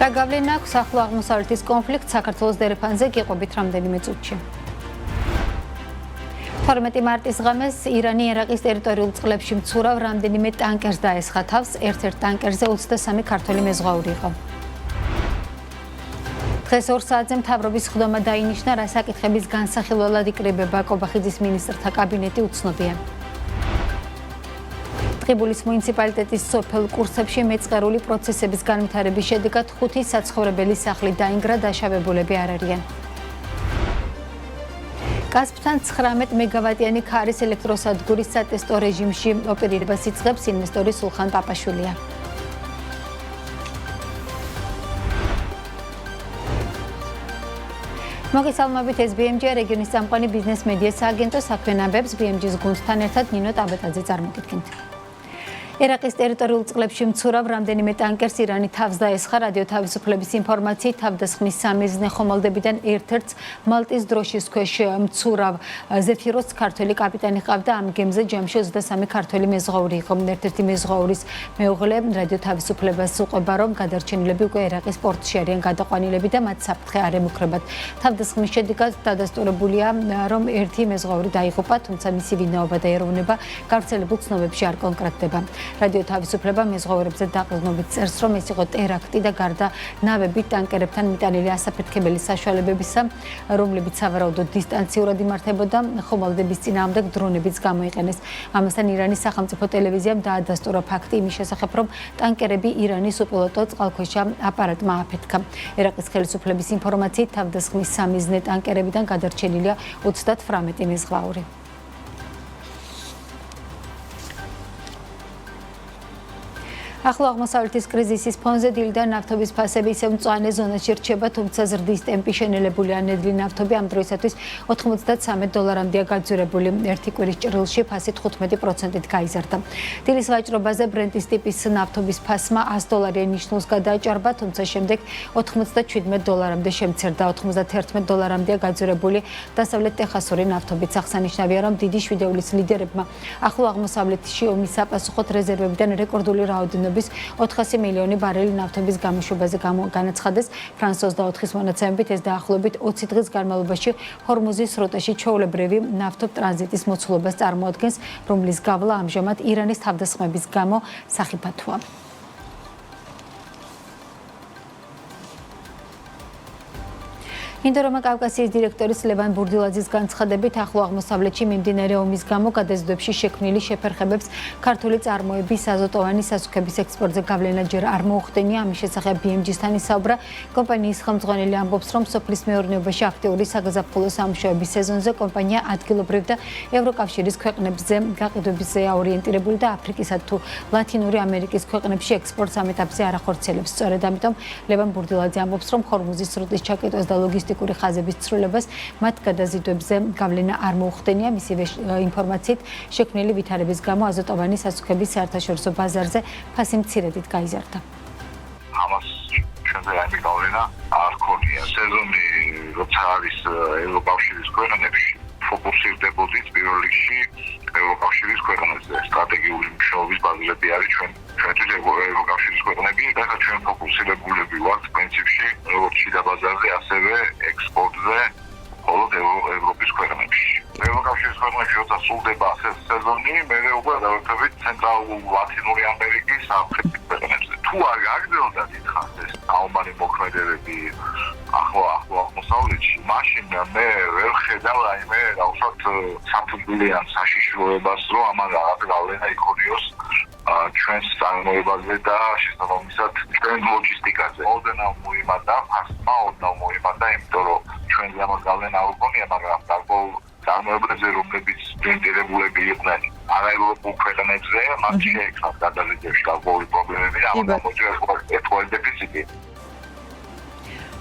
რა გავლენა აქვს ახლო აღმოსავლეთის კონფლიქტ საქართველოს დერეფანზე გიყვებით რამდენიმე წუთში. 12 მარტის ღამეს ირანი ერაყის ტერიტორიულ წყლებში მცურავ რამდენიმე ტანკერს დაესხა თავს, ერთ-ერთ ტანკერზე 23 ქართველი მეზღვაური იყო. დღეს 2 საათზე მთავრობის ხდომა დაინიშნა, რა საკითხების განსახილველად იკრიბება კობახიძის მინისტრთა კაბინეტი უცნობია. ტყიბულის მუნიციპალიტეტის სოფელ კურსებში მეწყერული პროცესების განვითარების შედეგად 5 საცხოვრებელი სახლი დაინგრა, დაშავებულები არ არიან. გაზპთან 19 მეგავატიანი ქარის ელექტროსადგურის სატესტო რეჟიმში ოპერირებას იწყებს ინვესტორი სულხან პაპაშვილია. მოგესალმებით, ეს BMG რეგიონის წამყვანი ბიზნეს მედია სააგენტო საქმიანობებს BMG-ს გუნდთან ერთად ნინო ტაბეტაძე წარმოგიდგენთ. ერაყის ტერიტორიულ წყლებში მცურავ რამდენიმე ტანკერს ირანი თავს დაესხა. რადიო თავისუფლების ინფორმაციით, თავდასხმის სამიზნე ხომალდებიდან ერთ-ერთს მალტის დროშის ქვეშ მცურავ ზეფიროს ქართველი კაპიტანი ჰყავდა. ამ გემზე ჯამში 23 ქართველი მეზღვაური იყო. ერთ-ერთი მეზღვაურის მეუღლე რადიო თავისუფლებას უყვება, რომ გადარჩენილები უკვე ერაყის პორტში არიან გადაყვანილები და მათ საფრთხე არ ემუქრებათ. თავდასხმის შედეგად დადასტურებულია, რომ ერთი მეზღვაური დაიღუპა, თუმცა მისი ვინაობა და ეროვნება გავრცელებულ ცნობებში არ კონკრეტდება. რადიო თავისუფლება მეზღვაურებზე დაყრდნობით წერს, რომ ეს იყო ტერაქტი და გარდა ნავებით ტანკერებთან მიტანილი ასაფეთქებელი საშუალებებისა, რომლებიც სავარაუდოდ დისტანციურად იმართებოდა, ხომალდების წინააღმდეგ დრონებიც გამოიყენეს. ამასთან ირანის სახელმწიფო ტელევიზიამ დაადასტურა ფაქტი იმის შესახებ, რომ ტანკერები ირანის უპილოტო წყალქვეშა აპარატმა აფეთქა. ერაყის ხელისუფლების ინფორმაციით, თავდასხმის სამიზნე ტანკერებიდან გადარჩენილია 38 მეზღვაური. ახლო აღმოსავლეთის კრიზისის ფონზე დილი და ნავთობის ფასები ისევ მწვანე ზონაში რჩება, თუმცა ზრდის ტემპი შენელებული ან ნედლი ნავთობი ამ დროისათვის $93 გაძვირებული. ერთი კვირის ჭრილში ფასი 15%-ით გაიზარდა. დილის ვაჭრობაზე ბრენტის ტიპის ნავთობის ფასმა $100 ნიშნულს გადააჭარბა, თუმცა შემდეგ $97-მდე შემცირდა. $91-მდე გაძვირებული დასავლეთ ტეხასური ნავთობით. აღსანიშნავია, რომ დიდი შვიდეულის ლიდერებმა ახლო აღმოსავლეთში ომის საპასუხოდ რეზერვებიდან რეკორდული რაოდენობის 400 მილიონი ბარელი ნავთობის გამოშვებაზე განაცხადეს. ფრანს 24-ის მონაცემებით ეს დაახლოებით 20 დღის განმავლობაში ჰორმუზის სრუტეში ჩვეულებრივი ნავთობ ტრანზიტის მოცულობას წარმოადგენს, რომლის გავლა ამჟამად ირანის თავდასხმების გამო სახიფათოა. ინდორომა კავკასიის დირექტორის ლევან ბურდილაძის განცხადებით, ახლო აღმოსავლეთში მიმდინარე ომის გამო გადაზიდვებში შექმნილი შეფერხებებს ქართული წარმოების აზოტოვანი სასუქების ექსპორტზე გავლენა ჯერ არ მოუხდენია. ამის შესახებ BMG-სთან ისაუბრა. კომპანიის ხელმძღვანელი ამბობს, რომ სოფლის მეურნეობაში აქტიური საგაზაფხულო სამუშაოების სეზონზე კომპანია ადგილობრივ და ევროკავშირის ქვეყნებზე გაყიდვებისაა ორიენტირებული და აფრიკისა თუ ლათინური ამერიკის ქვეყნებში ექსპორტს ამ ეტაპზე არ ახორციელებს. სწორედ ამიტომ ლევან ბურდილაძე ამბობს, რომ ჰორმუზის სრუტის ჩაკეტვას და ლოგისტიკური ხაზების ცვლილებას მათ გადაზიდვებზე გავლენა არ მოუხდენია. მისივე ინფორმაციით, შექმნილი ვითარების გამო აზოტოვანი სასუქების საერთაშორისო ბაზარზე ფასი მცირედით გაიზარდა. ამას ჩვენზე რაიმე გავლენა არ ქონია. სეზონი როცა არის ევროკავშირის ქვეყნებში, ფოკუსირდებოდით პირველ რიგში ევროკავშირის ქვეყნებზე. სტრატეგიული მნიშვნელობის ბაზრები არის ჩვენთვის ევროკავშირის ქვეყნები და ჩვენ ფოკუსირებულები ვართ პრინციპში როგორც შიდა ბაზარზე, ასევე ექსპორტზე მხოლოდ ევროპის ქვეყნებში. ევროკავშირის ქვეყნებში როცა სრულდება სეზონი, მერე უკვე დავერთებით ცენტრალურ ლათინური ამერიკის სამხრეთის ქვეყნებზე. თუ არ გაგრძელდა დიდხანს ეს საომარი მოქმედებები ახლო აღმოსავლეთში, მაშინ მე ვერ ხედავ რაიმე უშუალოდ საფუძვლიან საშიშროებას, რომ ამან რაღაც გავლენა იქონიოს ჩვენს წარმოებაზე და შესაბამისად ჩვენ ლოჯისტიკაზე. ოდნავ მოიმატა ფასმა, ოდნავ მოიმატა, იმიტომ რომ ჩვენზე ამას გავლენა არ უქონია, მაგრამ გარკვეულ წარმოებებზე, რომლებიც ორიენტირებულები იყვნენ არაევროპულ ქვეყნებზე, მათ შეექმნათ გადაზიდვებში გარკვეული პრობლემები და ამან გამოიწვია ერთგვარი დეფიციტი.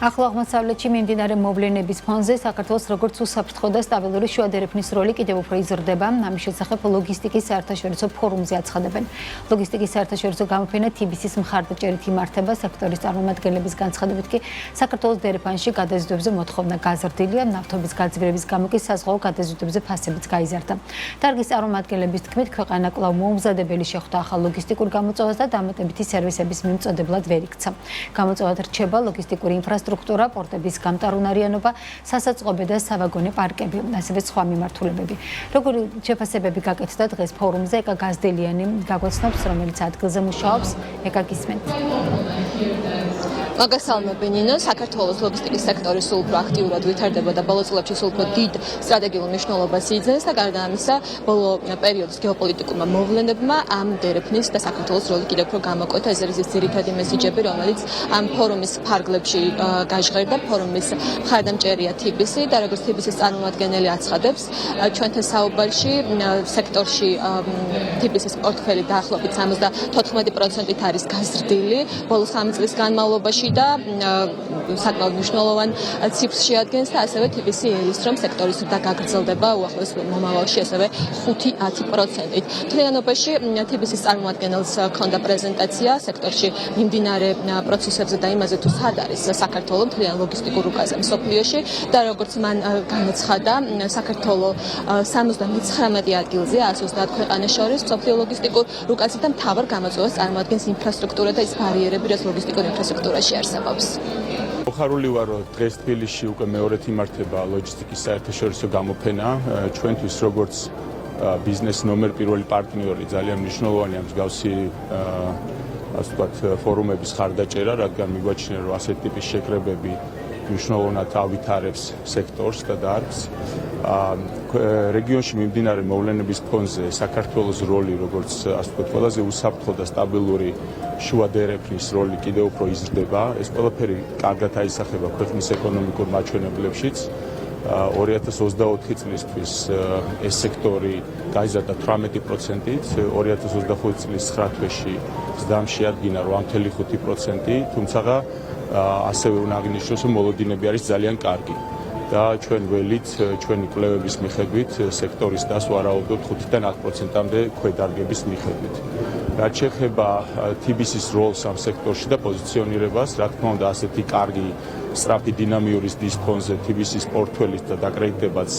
ახლო აღმოსავლეთში მიმდინარე მოვლენების ფონზე საქართველოს როგორც უსაფრთხო და სტაბილური შუადერეფნის როლი კიდევ უფრო იზრდება. ამის შესახებ ლოგისტიკის საერთაშორისო ფორუმზე აცხადებენ. ლოგისტიკის საერთაშორისო გამოფენა TBC-ის მხარდაჭერით იმართება. სექტორის წარმომადგენლების განცხადებით კი საქართველოს დერეფანში გადაზიდვებზე მოთხოვნა გაზრდილია. ნავთობის გაძვირების გამო კი საზღვაო გადაზიდვებზე ფასებიც გაიზარდა. დარგის წარმომადგენლების თქმით, ქვეყანა კვლავ მოუმზადებელი შეხვდა ახალ ლოგისტიკურ გამოწვევას და დამატებითი სერვისების მიმწოდებლად ვერ იქცა. გამოწვევად რჩება ლოგისტიკური ინფრასტრუქტურა, პორტების გამტარუნარიანობა, სასაწყობე და სავაგონე პარკები, ასევე სხვა მიმართულებები. როგორი შეფასებები გაკეთდა დღეს ფორუმზე, ეკა გაზდელიანი გაგვაცნობს, რომელიც ადგილზე მუშაობს, ეკა გისმენთ. მოგესალმები ნინო, საქართველოს ლოგისტიკის სექტორი სულ უფრო აქტიურად ვითარდება და ბოლო წლებში სულ უფრო დიდ სტრატეგიულ მნიშვნელობას იძენს და გარდა ამისა, ბოლო პერიოდის გეოპოლიტიკურმა მოვლენებმა ამ დერეფნის და საქართველოს როლი კიდევ უფრო გამოკვეთა. ეს არის ის ძირითადი მესიჯები, რომელიც ამ ფორუმის ფარგლებში გაჟღერდა. ფორუმის მხარდამჭერია TBC და როგორც TBC-ის წარმომადგენელი აცხადებს, ჩვენთან საუბარში სექტორში TBC-ის პორტფელი დაახლოებით 74%-ით არის გაზრდილი ბოლო 3 წლის განმავლობაში და საკმაოდ მნიშვნელოვან ციფრს შეადგენს და ასევე TBC ერის რომ სექტორის ზრდა გაგრძელდება უახლოეს მომავალში ასევე 5-10%-ით. მთლიანობაში TBC-ის წარმომადგენელს ჰქონდა პრეზენტაცია სექტორში მიმდინარე პროცესებზე და იმაზე თუ სად არის საქართველოს მთლიან ლოგისტიკურ რუკაზე მსოფლიოში და როგორც მან განაცხადა, საქართველოს 79 ადგილზეა 130 ქვეყანას შორის მსოფლიო ლოგისტიკურ რუკაზე და მთავარ გამოწვევას წარმოადგენს ინფრასტრუქტურა და ის ბარიერები, რაც ლოგისტიკურ ინფრასტრუქტურაში არსებობს. მოხარული ვარ, რომ დღეს თბილისში უკვე მეორედ იმართება ლოგისტიკის საერთაშორისო გამოფენა. ჩვენთვის როგორც ბიზნეს ნომერ პირველი პარტნიორი ძალიან მნიშვნელოვანია მსგავსი ასე ვთქვათ ფორუმების ხარდაჭერა, რადგან მიგვაჩნია, რომ ასეთი ტიპის შეკრებები მნიშვნელოვნად ავითარებს სექტორს და დარგს. რეგიონში მიმდინარე მოვლენების ფონზე საქართველოს როლი, როგორც ასე ვთქვათ, ყველაზე უსაფრთხო და სტაბილური შუადერეფნის როლი კიდევ უფრო იზრდება. ეს ყველაფერი კარგად აისახება ქვეყნის ეკონომიკურ მაჩვენებლებშიც. 2024 წლისთვის ეს სექტორი გაიზარდა 18%-ით, 2025 წლის 9 თვეში ზრდამ შეადგინა 8.5%, თუმცა ასევე უნდა აღინიშნოს, რომ მოლოდინები არის ძალიან კარგი და ჩვენ ველით, ჩვენი კვლევების მიხედვით სექტორის დასვა ვარაუდობთ 5-დან 10%-მდე ქვედარგების მიხედვით. რაც შეეხება TBC-ის როლს ამ სექტორში და პოზიციონირებას, რა თქმა უნდა, ასეთი კარგი სწრაფი დინამიური ზრდის ფონზე TBC-ის პორტფელის და დაკრედიტებაც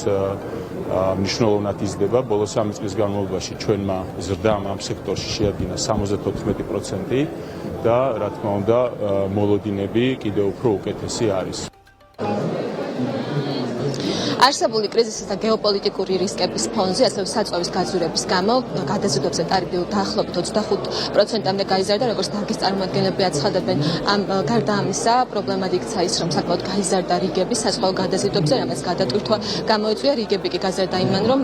მნიშვნელოვნად იზრდება. ბოლო 3 წლის განმავლობაში ჩვენმა ზრდამ ამ სექტორში შეადგინა 74% და რა თქმა უნდა, მოლოდინები კიდევ უფრო უკეთესი არის. არსებული კრიზისის და გეოპოლიტიკური რისკების ფონზე, ასევე საწვავის გაძვირების გამო გადაზიდვებზე ტარიფი დაახლოებით 25%-მდე გაიზარდა, როგორც დარგის წარმომადგენლები აცხადებენ. გარდა ამისა, პრობლემად იქცა ის, რომ საკმაოდ გაიზარდა რიგები საზღვაო გადაზიდვებზე, რამაც გადატვირთვა გამოიწვია. რიგები კი გაზარდა იმან, რომ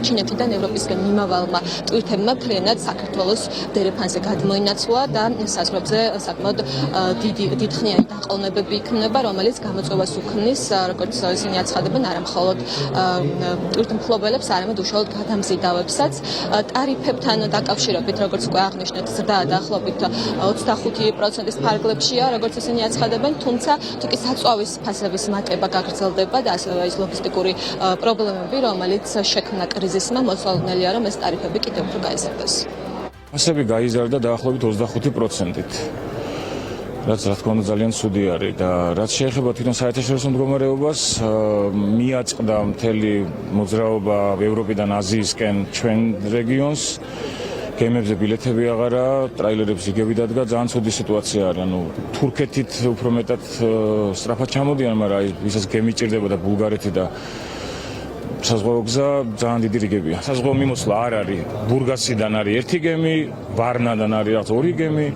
ჩინეთიდან ევროპისკენ მიმავალმა ტვირთებმა მთლიანად საქართველოს დერეფანზე გადმოინაცვლა და საზღვრებზე საკმაოდ დიდხნიანი დაყოლნებები იქნება, რომელიც გამოწვევას უქმნის, როგორც ისინი აცხადებენ, არა მხოლოდ ტვირთმფლობელებს, არამედ უშუალოდ გადამზიდავებსაც. ტარიფებთან დაკავშირებით, როგორც უკვე აღნიშნეთ, ზრდა დაახლოებით 25%-ის ფარგლებშია, როგორც ისინი აცხადებენ, თუმცა თუ კი საწვავის ფასების მატება გაგრძელდება და ასევე ის ლოგისტიკური პრობლემები, რომელიც შექმნა კრიზისმა, მოწვეულია, რომ ეს ტარიფები კიდევ უფრო გაიზარდეს. ფასები გაიზარდა დაახლოებით 25%-ით. რაც რა თქმა უნდა ძალიან ცუდი არის და რაც შეეხება თვითონ საერთაშორისო მდგომარეობას, მიაწყდა მთელი მოძრაობა ევროპიდან აზიისკენ ჩვენ რეგიონს. გემებზე ბილეთები აღარა, ტრაილერებს იგივე დადგა, ძალიან ცუდი სიტუაცია არის. ანუ თურქეთით უფრო მეტად სწრაფად ჩამოდიან, მაგრამ ვისაც გემი ჭირდება და ბულგარეთი და საზღვაო გზა ძალიან დიდი რიგებია. საზღვაო მიმოსვლა არ არის. ბურგასიდან არის ერთი გემი, ვარნადან არის რაღაც ორი გემი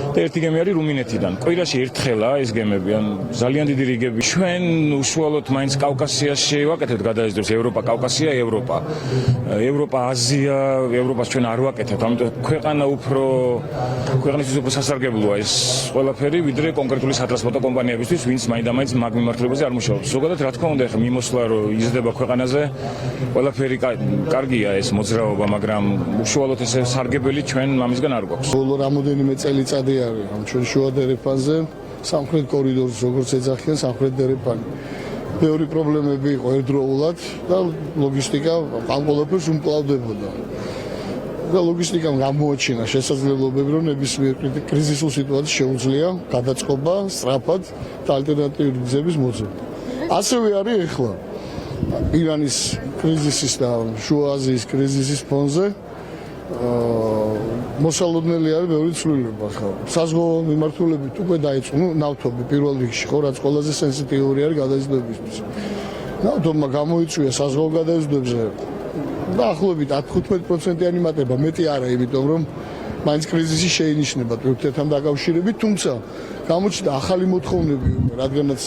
და ერთი გემი არის რუმინეთიდან. კვირაში ერთხელა ეს გემები, ან ძალიან დიდი რიგები. ჩვენ უშუალოდ მაინც კავკასიაში ვაკეთებთ გადაზიდვებს, ევროპა, კავკასია, ევროპა. ევროპა, აზია, ევროპას ჩვენ არ ვაკეთებთ. ამიტომ ქვეყნისთვის უფრო სასარგებლოა ეს ყველაფერი, ვიდრე კონკრეტული სატრანსპორტო კომპანიებისთვის, ვინც მაინდამაინც მაგ მიმართულებაზე არ მუშაობს. ზოგადად რა თქმა უნდა, ახლა მიმოსვლა რომ იზრდება ქვეყანაზე, ყველაფერი კარგია ეს მოძრაობა, მაგრამ უშუალოდ ეს სარგებელი ჩვენ ამისგან არ გვაქვს. ბოლო რამოდენიმე წელიწადი არის ამ ჩვენ შუადერეფანზე სამხრეთ კორიდორს როგორც ეძახიან სამხრეთ დერეფანი. ბევრი პრობლემები იყო ერთდროულად და ლოგისტიკა ამ ყველაფერს უმკლავდებოდა. და ლოგისტიკამ გამოაჩინა შესაძლებლობები, რომ ნებისმიერ კრიზისულ სიტუაციას შეუძლია გადაწყობა სწრაფად და ალტერნატიული გზების მოძებნა. ასევე არის ახლა ირანის კრიზისის და შუა აზიის კრიზისის ფონზე მოსალოდნელი არის ბევრი ცვლილება ხა. საზღვაო მიმართულებით უკვე დაიწყო, ნავთობი პირველ რიგში ხო, რაც ყველაზე სენსიტიური არის გადაზიდვებისთვის. ნავთობმა გამოიწვია საზღვაო გადაზიდვებზე დაახლოებით 10-15%-იანი მატება, მეტი არა, იმიტომ რომ მაინც კრიზისი შეინიშნება თურქეთთან დაკავშირებით, თუმცა გამოჩნდა ახალი მოთხოვნები, რადგანაც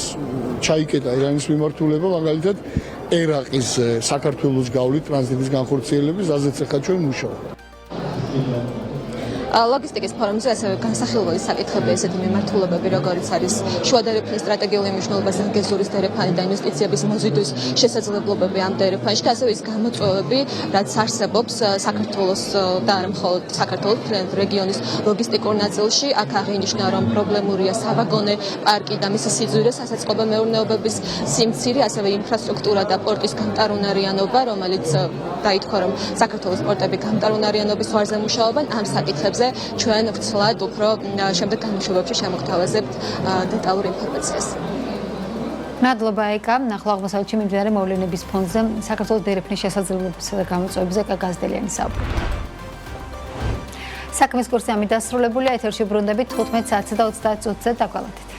ჩაიკეტა ირანის მიმართულება, მაგალითად ერაყის საქართველოს გავლით ტრანზიტის განხორციელების, რაზეც ახლა ჩვენ მუშაობთ. ლოგისტიკის ფორუმზე ასევე განსახილველი საკითხები ესეთი მიმართულებები, როგორც არის შუა დერეფნის სტრატეგიული მნიშვნელობაზე გეზურის დერეფანი და ინვესტიციების მოზიდვის შესაძლებლობები ამ დერეფანში და ასევე ის გამოწვევები, რაც არსებობს საქართველოს და არა მხოლოდ საქართველოს რეგიონის ლოგისტიკურ ნაწილში. აქ აღინიშნა, რომ პრობლემურია სავაგონე პარკი და მისი სიძვირე, სასაწყობე მეურნეობების სიმცირე, ასევე ინფრასტრუქტურა და პორტის გამტარუნარიანობა, რომელიც დაითქვა, რომ საქართველოს პორტები გამტარუნარიანობის ვარზე მუშაობენ. ამ საკითხებზე ჩვენ ვცლად უფრო შემდეგ გამოშვებებში შემოგთავაზებთ დეტალურ ინფორმაციას. მადლობა ეკა, ნახლა აღმოსავლეთში მიმდინარე მოვლენების ფონზე საქართველოს დერეფნის შესაძლებლობებისა და გამოწვევებზე ეკა გაზდელიანი საუბრობდა. საქმის კურსი ამით დასრულებულია, ეთერში ბრუნდებით 15 საათსა და 30 წუთზე დაგვალათით.